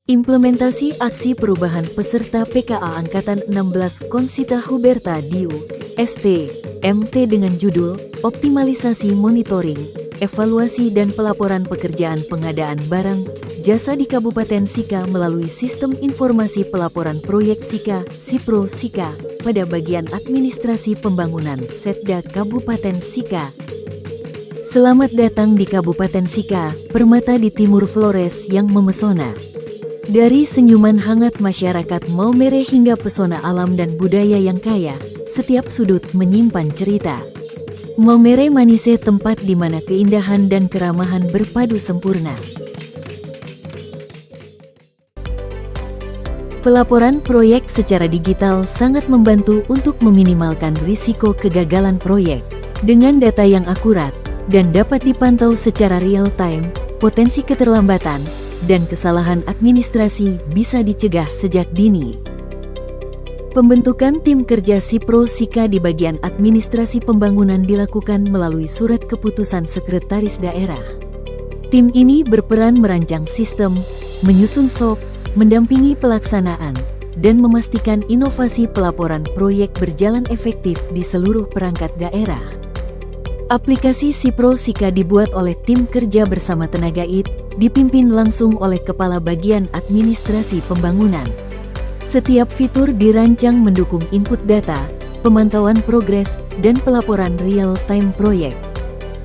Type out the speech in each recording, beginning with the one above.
Implementasi aksi perubahan peserta PKA Angkatan 16 Konsita Huberta Diu, ST, MT dengan judul Optimalisasi Monitoring, Evaluasi dan Pelaporan Pekerjaan Pengadaan Barang, Jasa di Kabupaten Sika melalui Sistem Informasi Pelaporan Proyek Sika, SIPRO Sika, pada bagian Administrasi Pembangunan Setda Kabupaten Sika. Selamat datang di Kabupaten Sika, permata di Timur Flores yang memesona. Dari senyuman hangat masyarakat Maumere hingga pesona alam dan budaya yang kaya, setiap sudut menyimpan cerita. Maumere Manise, tempat di mana keindahan dan keramahan berpadu sempurna. Pelaporan proyek secara digital sangat membantu untuk meminimalkan risiko kegagalan proyek. Dengan data yang akurat dan dapat dipantau secara real time, potensi keterlambatan dan kesalahan administrasi bisa dicegah sejak dini. Pembentukan tim kerja SIPRO Sika di bagian administrasi pembangunan dilakukan melalui surat keputusan sekretaris daerah. Tim ini berperan merancang sistem, menyusun SOP, mendampingi pelaksanaan, dan memastikan inovasi pelaporan proyek berjalan efektif di seluruh perangkat daerah. Aplikasi SIPRO Sika dibuat oleh tim kerja bersama tenaga IT, dipimpin langsung oleh Kepala Bagian Administrasi Pembangunan. Setiap fitur dirancang mendukung input data, pemantauan progres, dan pelaporan real-time proyek.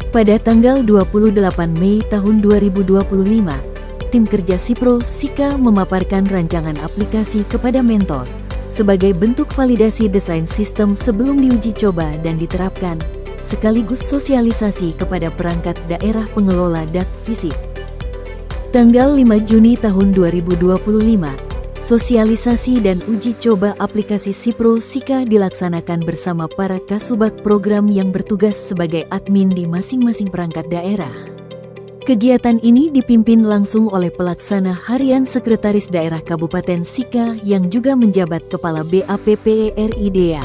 Pada tanggal 28 Mei tahun 2025, tim kerja SIPRO Sika memaparkan rancangan aplikasi kepada mentor sebagai bentuk validasi desain sistem sebelum diuji coba dan diterapkan, sekaligus sosialisasi kepada perangkat daerah pengelola dak fisik. Tanggal 5 Juni tahun 2025, sosialisasi dan uji coba aplikasi SIPRO Sika dilaksanakan bersama para kasubag program yang bertugas sebagai admin di masing-masing perangkat daerah. Kegiatan ini dipimpin langsung oleh pelaksana harian Sekretaris Daerah Kabupaten Sika yang juga menjabat Kepala BAPPERIDA.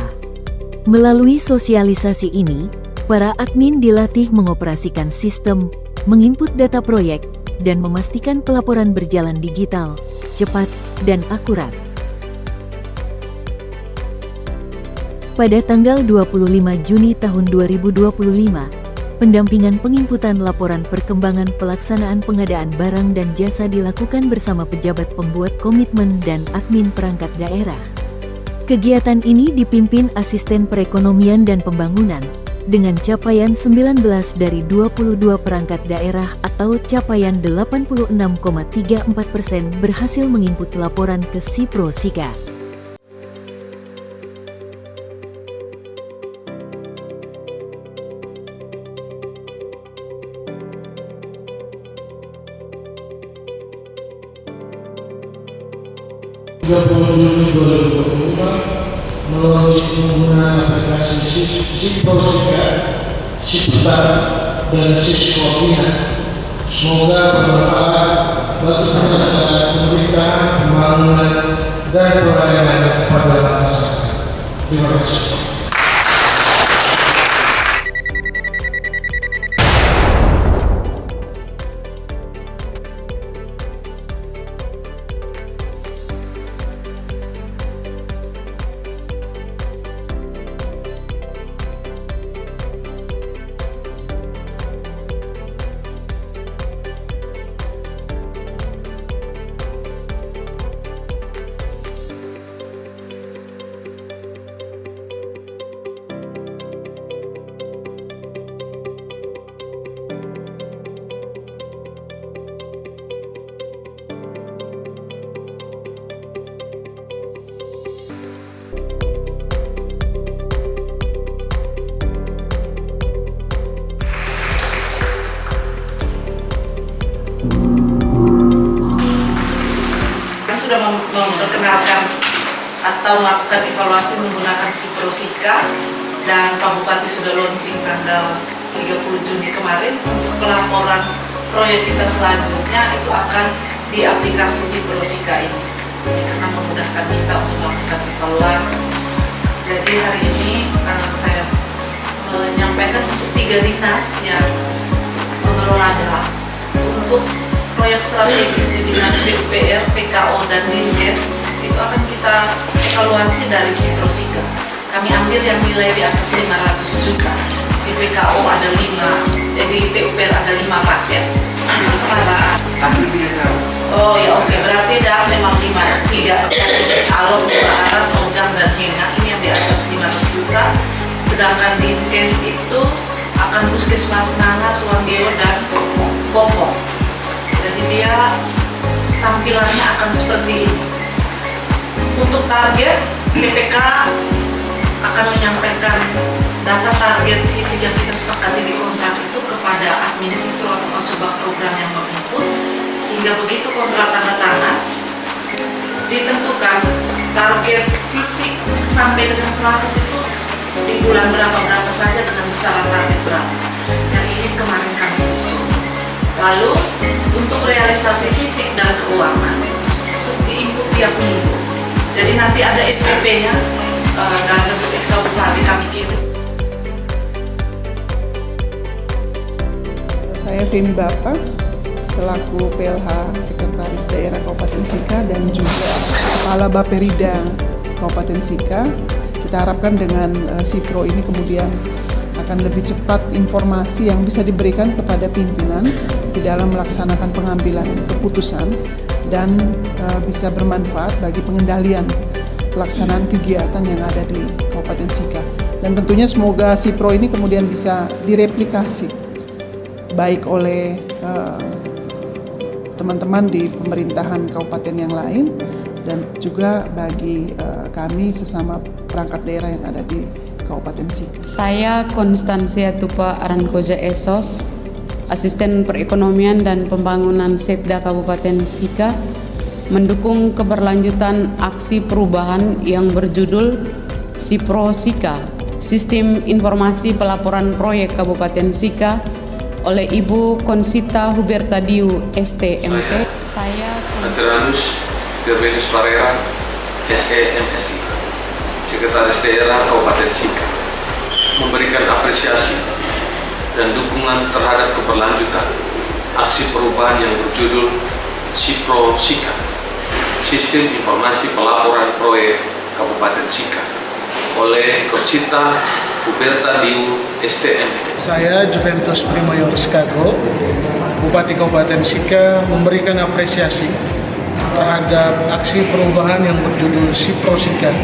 Melalui sosialisasi ini, para admin dilatih mengoperasikan sistem, menginput data proyek, dan memastikan pelaporan berjalan digital, cepat, dan akurat. Pada tanggal 25 Juni tahun 2025, pendampingan penginputan laporan perkembangan pelaksanaan pengadaan barang dan jasa dilakukan bersama pejabat pembuat komitmen dan admin perangkat daerah. Kegiatan ini dipimpin Asisten Perekonomian dan Pembangunan, dengan capaian 19 dari 22 perangkat daerah atau capaian 86,34% berhasil menginput laporan ke SIPRO Sika. Juni 2025 melalui penggunaan aplikasi SIPRO Sika, SIPTA, dan SISKOPINA. Semoga bermanfaat bagi penyelenggaraan pemerintahan, pembangunan, dan pelayanan kepada masyarakat. Terima kasih. Sudah memperkenalkan atau melakukan evaluasi menggunakan SIPRO Sika, dan Pak Bupati sudah launching tanggal 30 Juni kemarin. Untuk pelaporan proyek kita selanjutnya itu akan di aplikasi SIPRO Sika ini, karena memudahkan kita untuk melakukan evaluasi. Jadi hari ini saya menyampaikan untuk 3 dinas yang mengelola dak untuk proyek strategis di Dinas PUPR, PKO, dan Dinkes itu akan kita evaluasi dari Siprosika. Kami ambil yang nilai di atas 500 juta. Di PKO ada 5, jadi PUPR ada 5 paket. Oh ya, oke, berarti dah memang 3 alok, arat, ojang, dan henga. Ini yang di atas 500 juta. Sedangkan Dinkes itu akan puskesmas Nanga, Tuang Geo, dan Popok. Jadi dia tampilannya akan seperti ini. Untuk target, PPK akan menyampaikan data target fisik yang kita sepakati di kontrak itu kepada admin sipro atau kasubag program yang menginput, sehingga begitu kontrak tanda tangan ditentukan target fisik sampai dengan 100 itu di bulan berapa saja dengan besaran target berapa. Dan ini kemarin kami usul. Lalu untuk realisasi fisik dan keuangan untuk diinput tiap minggu. Jadi nanti ada SOP-nya dalam bentuk SK Bupati kami kirim. Saya Femi Bapa, selaku PLH Sekretaris Daerah Kabupaten Sika dan juga Kepala Baperida Kabupaten Sika. Kita harapkan dengan Sipro ini kemudian akan lebih cepat informasi yang bisa diberikan kepada pimpinan di dalam melaksanakan pengambilan keputusan dan bisa bermanfaat bagi pengendalian pelaksanaan kegiatan yang ada di Kabupaten Sika. Dan tentunya semoga Sipro ini kemudian bisa direplikasi baik oleh teman-teman di pemerintahan kabupaten yang lain dan juga bagi kami sesama perangkat daerah yang ada di Kabupaten Sika. Saya Konstansia Tupa Arankoja Esos, Asisten Perekonomian dan Pembangunan Setda Kabupaten Sika, mendukung keberlanjutan aksi perubahan yang berjudul Sipro Sika, Sistem Informasi Pelaporan Proyek Kabupaten Sika, oleh Ibu Konsita Huberta Diu, STMT. Saya Veteranus Gerbenus Parera, SEMSI, Sekretaris Daerah Kabupaten Sika, memberikan apresiasi dan dukungan terhadap keberlanjutan aksi perubahan yang berjudul Sipro Sika, Sistem Informasi Pelaporan Proyek Kabupaten Sika, oleh Konsita Huberta Diu, STMT. Saya Juventus Primayor Skago, Bupati Kabupaten Sika, memberikan apresiasi terhadap aksi perubahan yang berjudul Sipro Sika,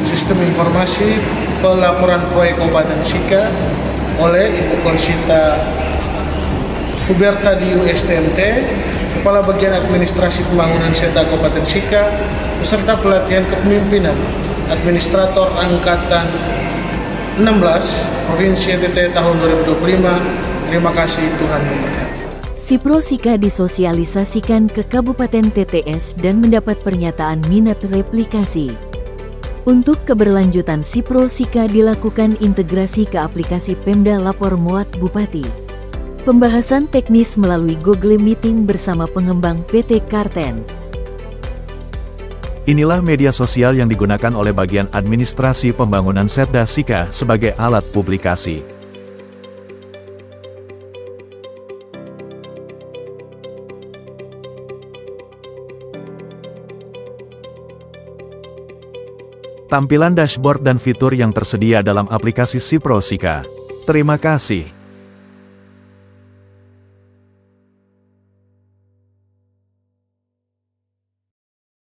Sistem Informasi Pelaporan Proyek Kabupaten Sika, oleh Ibu Konsita Huberta Diu, STMT, Kepala Bagian Administrasi Pembangunan Setda Kabupaten Sika, beserta pelatihan kepemimpinan Administrator Angkatan 16 Provinsi NTT tahun 2025. Terima kasih, Tuhan memberkati. Sipro Sika disosialisasikan ke Kabupaten TTS dan mendapat pernyataan minat replikasi. Untuk keberlanjutan Sipro Sika dilakukan integrasi ke aplikasi Pemda Lapor Muat Bupati. Pembahasan teknis melalui Google Meeting bersama pengembang PT Kartens. Inilah media sosial yang digunakan oleh bagian administrasi pembangunan Setda Sika sebagai alat publikasi. Tampilan dashboard dan fitur yang tersedia dalam aplikasi Sipro Sika. Terima kasih.